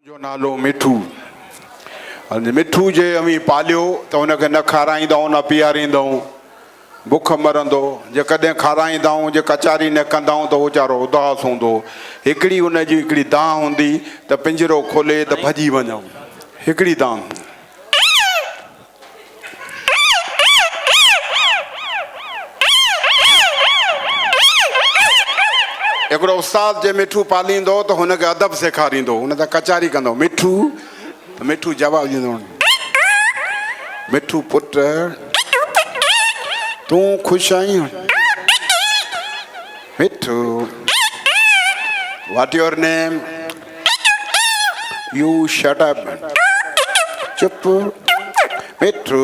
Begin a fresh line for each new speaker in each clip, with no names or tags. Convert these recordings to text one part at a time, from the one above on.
जो नालो मिठू। मिठू जे अमी पालियो तो उनखे न खाराईंदऊं न पीआरींदऊं, बुख मरंदो। जे कॾहिं खाराईंदाऊं जे कचारी न कंदाऊं तो वीचारो उदास हूंदो। हिकिड़ी उनजी हिकिड़ी दां हूंदी त पिंजरो खोले त भॼी वञूं। हिकिड़ी दां हिकिड़ो उस्ताद जे मिठू पालींदो त हुनखे अदब सेखारींदो, हुन सां कचारी कंदो। मिठू त मिठू जवाबु ॾींदो, मिठू पुट तूं ख़ुशि आहीं? Mithu what your name? You shut up. चुप। मिठू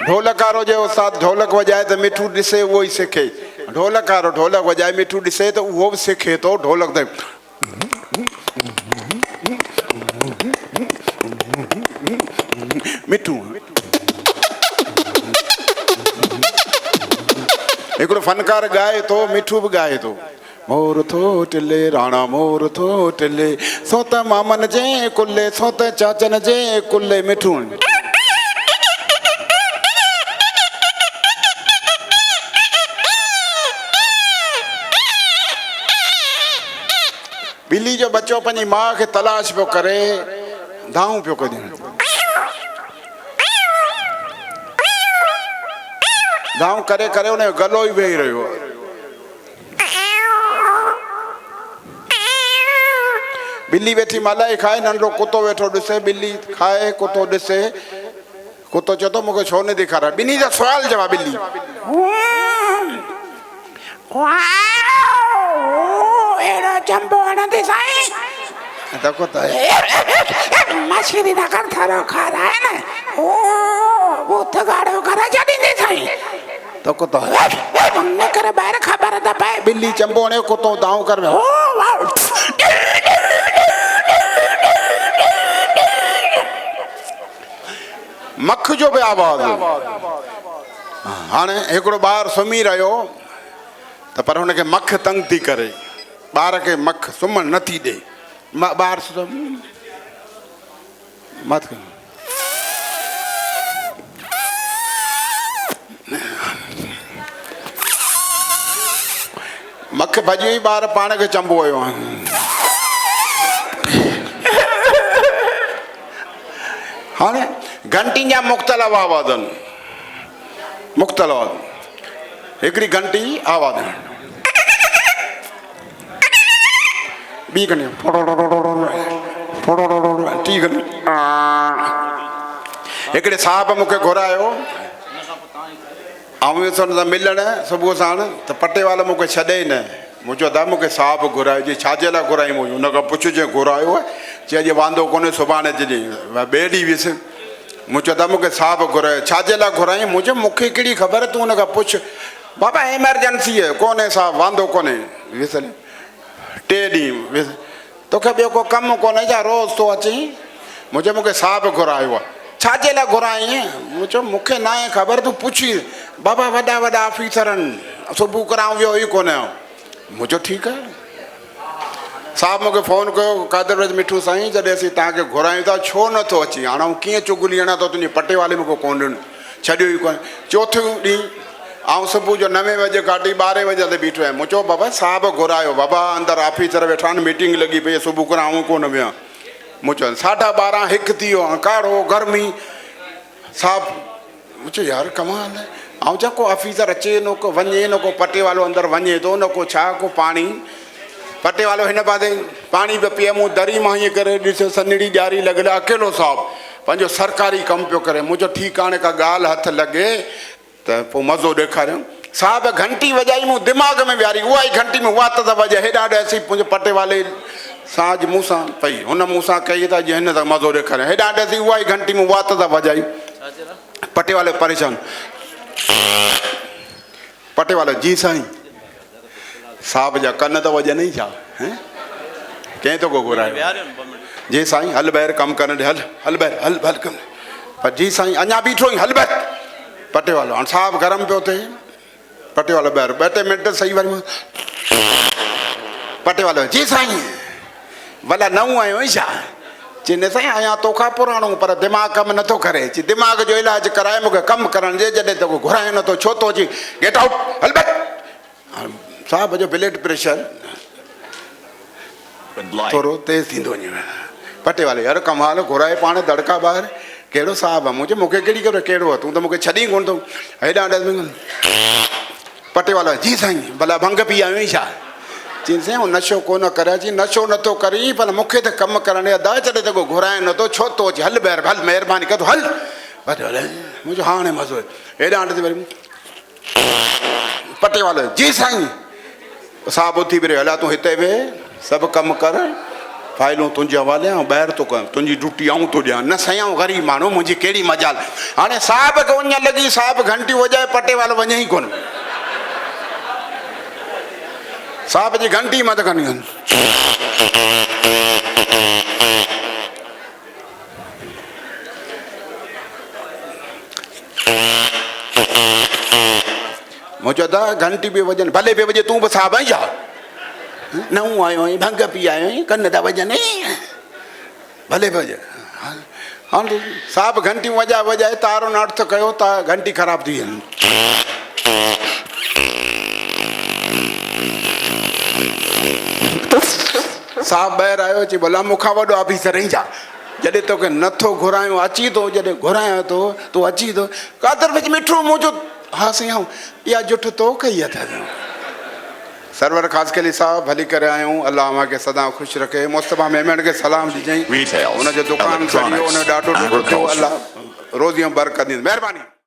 ढोलक वारो जे उस्ताद ढोलक वॼाए त मिठू ॾिसे उहो ई सिखे। ढोलक वारो ढोलक वॼाए मिठू ॾिसे त उहो बि सिखे थो ढोलक ते। मिठू हिकिड़ो फनकार ॻाए थो, मिठू बि ॻाए थो। मोर थो टिले राणा मोर थो टिले, सो त मामन जे कुल्ले, सो त चाचन जे कुल्ले। मिठू ॿिली जो बच्चो पंहिंजी माउ खे तलाश पियो करे, धाऊं पियो कजे। धाऊं करे करे उनजो गलो ई वेही रहियो। ॿिली वेठी मलाई खाए, नंढो कुतो वेठो ॾिसे, ॿिली खाए कुतो ॾिसे। कुतो चए थो मूंखे छो न ॾेखारे? ॿिन्ही जा सुवाल जवाब। ॿिली चंबो हणंदी साईं त कुतो मछली न कर थारो खाराए न, ओ बूथ गाड़ो करे छॾींदी साईं त कुतो न करे ॿाहिरि ख़बर त पए। ॿिली चंबो हणे, कुतो दाऊं कर मख जो बि आवाज़। हाणे हिकिड़ो ॿारु सुम्ही रहियो त पर हुनखे मख तंग थी करे, ॿार खे मख सुम्हण नथी ॾे। ॿारु मत मख भॼी वई, ॿार पाण खे चंबो वियो। हाणे घंटियुनि जा मुख़्तलिफ़ आवाज़ आहिनि, मुख़्तलिफ़ आवाज़। हिकिड़ी घंटी आवाज़ ॿी घंटी टी घंटी। हिकिड़े साहिब मूंखे घुरायो ऐं सां मिलण सुबुह साण त पटे वारो मूंखे छॾे न। मूं चयो दा मूंखे साहिब घुरायो। जी छाजे लाइ घुराई? मूं हुन खां पुछिजे घुरायो आहे, चए जे वांदो कोन्हे सुभाणे अचिजे। ॿिए ॾींहुं वियुसि, मूं चयो दा मूंखे साहिब घुरायो। छाजे लाइ घुराई? मूं चयो मूंखे कहिड़ी ख़बर, तूं हुन खां पुछ। बाबा एमरजेंसी आहे, कोन्हे साहिब, वांदो कोन्हे। वियुसि 3 ॾींहं वियुसि, तोखे ॿियो को कमु कोन्हे छा, रोज़ तो अची? मूं चयो मूंखे साहिब घुरायो आहे। छाजे लाइ घुराई? मूं चयो मूंखे न आहे ख़बर, तूं पुछी। बाबा वॾा वॾा ऑफिसर आहिनि, सुबुह करां वियो ई कोन्हे। मूं चयो ठीकु आहे। साहिब मूंखे फ़ोन कयो, कादर मिठू साईं जॾहिं असीं तव्हांखे घुरायूं था छो नथो अची? हाणे आऊं कीअं चुगली हणां थो, तुंहिंजी पटे वाले मूंखे कोन ॾिनो, छॾियो ई कोन्हे। चोथों ॾींहुं ऐं सुबुह जो 9 बजे गाॾी 12 बजे ते बीठो आहियां। मूं चयो बाबा साहिब घुरायो। बाबा अंदरि ऑफिसर वेठा आहिनि, मीटिंग लॻी पई, सुबुह खां आऊं कोन वियां। मूं चयो 12:30 1 थी वियो, काढ़ो गर्मी। साहिब मूं चयो यार कमाल आहे। ऐं छा को ऑफिसर अचे न को वञे, न को पटे वालो अंदरि वञे थो, न को छा को पाणी। पटे वालो हिन पासे पाणी पियो पीए, मूं दरी मां हीअं करे ॾिसो, सन्हड़ी ॾियारी लॻल, अकेलो साहिबु पंहिंजो सरकारी कमु पियो करे। मूं चयो ठीकु आहे, हाणे का ॻाल्हि हथु लॻे त पोइ मज़ो ॾेखारियो। साहिब घंटी वॼाई, मूं दिमाग़ में विहारी, उहा ई घंटी में उहा त वॼे। हेॾा ॾेसी मुंहिंजे पटे वाले सां मूं सां पई, हुन मूं सां कई त हिन त मज़ो ॾेखारियो। हेॾा ॾेसी उहा ई घंटी में उहा त वॼाई। पटे वाले परेशान। पटे वालो जी साईं, साहिब जा कन त वॼनि ई छा? कंहिं तो को घुरायो? जी साईं हल ॿाहिरि कमु करण ॾे, हल हल ॿाहिरि, हल हल कमु। पर जी साईं अञा बीठो ई, हल ॿाहिरि। पटे वालो हाणे साहिबु गरम पियो थिए, पटे वालो ॿाहिरि 2-3 मिंट सही वरी पटे वालो जी साईं भला नऊं आहियो छा? चईं साईं आहियां तोखां पुराणो पर दिमाग़ कमु नथो करे। चई दिमाग़ जो इलाजु कराए मूंखे कमु करणु ॾे, जॾहिं तोखे घुराए नथो छो थो अची, गेट आउट, हल बस। साहब जो ब्लड प्रेशर थोरो तेज़ थींदो वञे। पटे वाले यार कमाल, घुराए पाण दड़का ॿाहिरि, कहिड़ो साहब आहे? मुंहिंजो मूंखे कहिड़ी ख़बर कहिड़ो आहे, तूं त मूंखे छॾी कोन थो हेॾां होॾां। पटे वाला जी साईं भला भंग पी आयो आहीं छा? चई साईं नशो कोन करे। चई नशो नथो करी पर मूंखे त कमु करणु अदा, जॾहिं त को घुराए नथो छो थो अचे, हल ॿाहिरि हल, महिरबानी कर हल। मुंहिंजो हाणे मज़ो हेॾां होॾां वरी पटे वालो जी साईं साहब उथी फिरे, हला तूं हिते वेह, सभु कमु कर, फाइलूं तुंहिंजे हवाले ऐं ॿाहिरि थो कयां, तुंहिंजी ड्यूटी आऊं थो ॾियां। न साईं आऊं ग़रीब माण्हू, मुंहिंजी कहिड़ी मजाल। हाणे साहब खे वञण लॻी, साहब घंटी वॼाए, पटे वालो वञे ई कोन। साहब जी घंटी मत करणी आहिनि। मुंहिंजो दा घंटी बि वॼनि, भले बि वॼे, तूं बि साहब आई छा? नऊं आयो आहीं, भंग पी आयो आहीं, कन था वॼनि, भले बि वॼे। हाणे साहब घंटी वॼाए तारो न अर्थ कयो त घंटी ख़राबु थी वञे। साहब ॿाहिरि आयो, चई भला मूंखां वॾो ऑफिसर आहीं छा? जॾहिं तोखे नथो घुरायो अची थो, जॾहिं घुरायां थो तूं अची थो, कादर विच मिठो मुंहिंजो। हा साईं इहा जुठ तो कई अथसि। सरवर ख़ासि के लिए साहब भली करे आयूं, अलाह मूंखे सदा ख़ुशि रखे। मुस्तफ़ा मेमण खे सलाम ॾिजांइ, हुनजो दुकान सॼो हुन ॾाढो अलाह रोज़ी बरकत ॾींदो, महिरबानी।